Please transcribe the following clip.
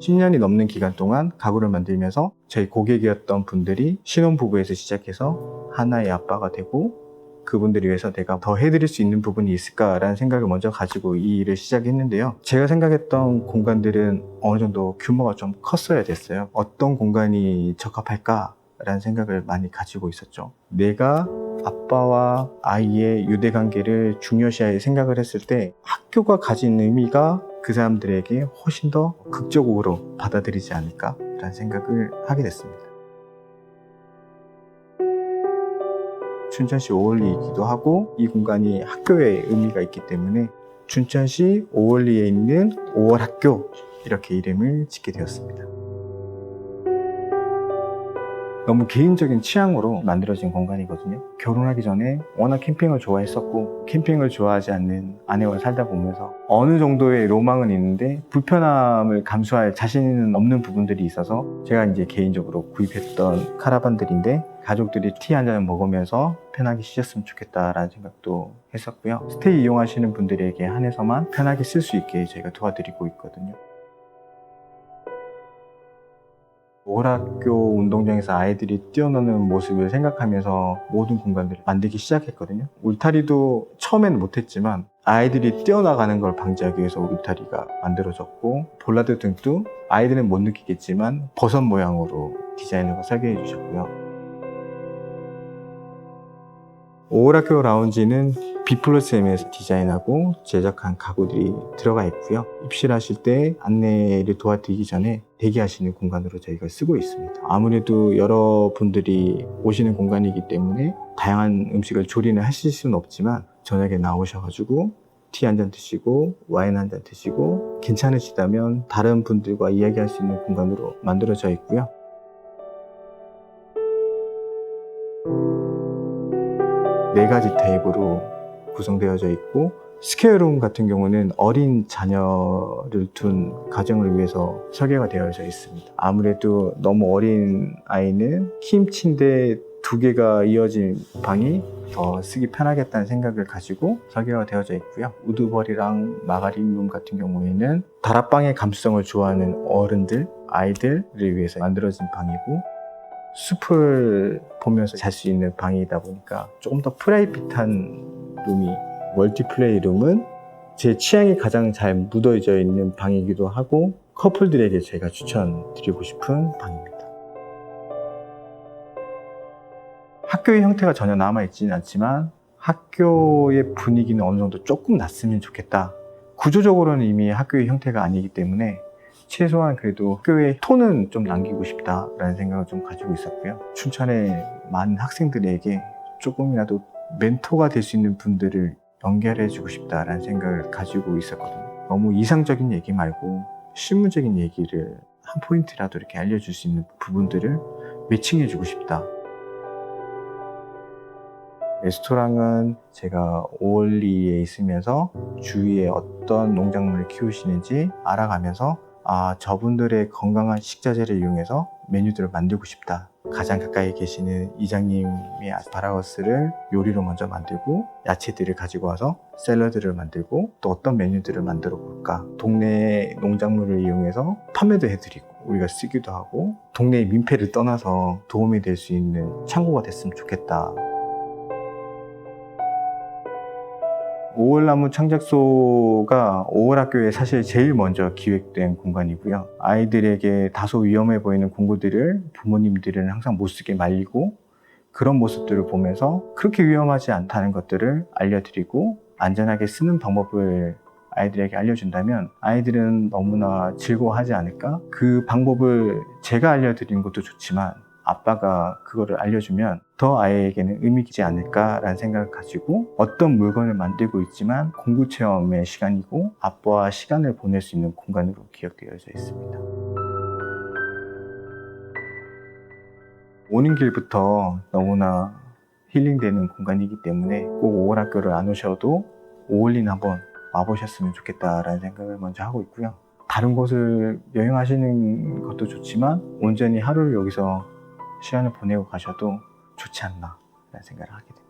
10년이 넘는 기간 동안 가구를 만들면서 저희 고객이었던 분들이 신혼부부에서 시작해서 하나의 아빠가 되고, 그분들을 위해서 내가 더 해드릴 수 있는 부분이 있을까라는 생각을 먼저 가지고 이 일을 시작했는데요. 제가 생각했던 공간들은 어느 정도 규모가 좀 컸어야 됐어요. 어떤 공간이 적합할까라는 생각을 많이 가지고 있었죠. 내가 아빠와 아이의 유대관계를 중요시 생각을 했을 때 학교가 가진 의미가 그 사람들에게 훨씬 더 극적으로 받아들이지 않을까라는 생각을 하게 됐습니다. 춘천시 오월리이기도 하고 이 공간이 학교의 의미가 있기 때문에 춘천시 오월리에 있는 5월 학교, 이렇게 이름을 짓게 되었습니다. 너무 개인적인 취향으로 만들어진 공간이거든요. 결혼하기 전에 워낙 캠핑을 좋아했었고, 캠핑을 좋아하지 않는 아내와 살다 보면서 어느 정도의 로망은 있는데 불편함을 감수할 자신은 없는 부분들이 있어서 제가 이제 개인적으로 구입했던 카라반들인데, 가족들이 티 한 잔 먹으면서 편하게 쉬셨으면 좋겠다라는 생각도 했었고요. 스테이 이용하시는 분들에게 한해서만 편하게 쓸 수 있게 저희가 도와드리고 있거든요. 오락교 운동장에서 아이들이 뛰어노는 모습을 생각하면서 모든 공간들을 만들기 시작했거든요. 울타리도 처음에는 못했지만 아이들이 뛰어나가는 걸 방지하기 위해서 울타리가 만들어졌고, 볼라드 등도 아이들은 못 느끼겠지만 버섯 모양으로 디자인을 설계해 주셨고요. 오락교 라운지는 B+M에서 디자인하고 제작한 가구들이 들어가 있고요. 입실하실 때 안내를 도와드리기 전에 대기하시는 공간으로 저희가 쓰고 있습니다. 아무래도 여러분들이 오시는 공간이기 때문에 다양한 음식을 조리는 하실 수는 없지만 저녁에 나오셔가지고 티 한 잔 드시고 와인 한 잔 드시고 괜찮으시다면 다른 분들과 이야기할 수 있는 공간으로 만들어져 있고요. 네 가지 타입으로 구성되어져 있고, 스퀘어룸 같은 경우는 어린 자녀를 둔 가정을 위해서 설계가 되어져 있습니다. 아무래도 너무 어린 아이는 킹 침대 2개가 이어진 방이 더 쓰기 편하겠다는 생각을 가지고 설계가 되어져 있고요. 우드벌이랑 마가린룸 같은 경우에는 다락방의 감수성을 좋아하는 어른들, 아이들을 위해서 만들어진 방이고, 숲을 보면서 잘 수 있는 방이다 보니까 조금 더 프라이빗한 룸이, 멀티플레이 룸은 제 취향이 가장 잘 묻어져 있는 방이기도 하고 커플들에게 제가 추천드리고 싶은 방입니다. 학교의 형태가 전혀 남아있지는 않지만 학교의 분위기는 어느 정도 조금 났으면 좋겠다. 구조적으로는 이미 학교의 형태가 아니기 때문에 최소한 그래도 학교의 톤은 좀 남기고 싶다라는 생각을 좀 가지고 있었고요. 춘천의 많은 학생들에게 조금이라도 멘토가 될 수 있는 분들을 연결해주고 싶다라는 생각을 가지고 있었거든요. 너무 이상적인 얘기 말고 실무적인 얘기를 한 포인트라도 이렇게 알려줄 수 있는 부분들을 매칭해주고 싶다. 레스토랑은 제가 오월리에 있으면서 주위에 어떤 농작물을 키우시는지 알아가면서 저분들의 건강한 식자재를 이용해서 메뉴들을 만들고 싶다. 가장 가까이 계시는 이장님의 아스파라거스를 요리로 먼저 만들고 야채들을 가지고 와서 샐러드를 만들고 또 어떤 메뉴들을 만들어 볼까. 동네 농작물을 이용해서 판매도 해드리고 우리가 쓰기도 하고 동네의 민폐를 떠나서 도움이 될 수 있는 창고가 됐으면 좋겠다. 오월나무 창작소가 오월학교에 사실 제일 먼저 기획된 공간이고요. 아이들에게 다소 위험해 보이는 공구들을 부모님들은 항상 못 쓰게 말리고, 그런 모습들을 보면서 그렇게 위험하지 않다는 것들을 알려드리고 안전하게 쓰는 방법을 아이들에게 알려준다면 아이들은 너무나 즐거워하지 않을까? 그 방법을 제가 알려드리는 것도 좋지만 아빠가 그거를 알려주면 더 아이에게는 의미 있지 않을까라는 생각을 가지고 어떤 물건을 만들고 있지만 공부 체험의 시간이고 아빠와 시간을 보낼 수 있는 공간으로 기억되어져 있습니다. 오는 길부터 너무나 힐링되는 공간이기 때문에 꼭 오월학교를 안 오셔도 오월리는 한번 와보셨으면 좋겠다라는 생각을 먼저 하고 있고요. 다른 곳을 여행하시는 것도 좋지만 온전히 하루를 여기서 시간을 보내고 가셔도 좋지 않나 라는 생각을 하게 됩니다.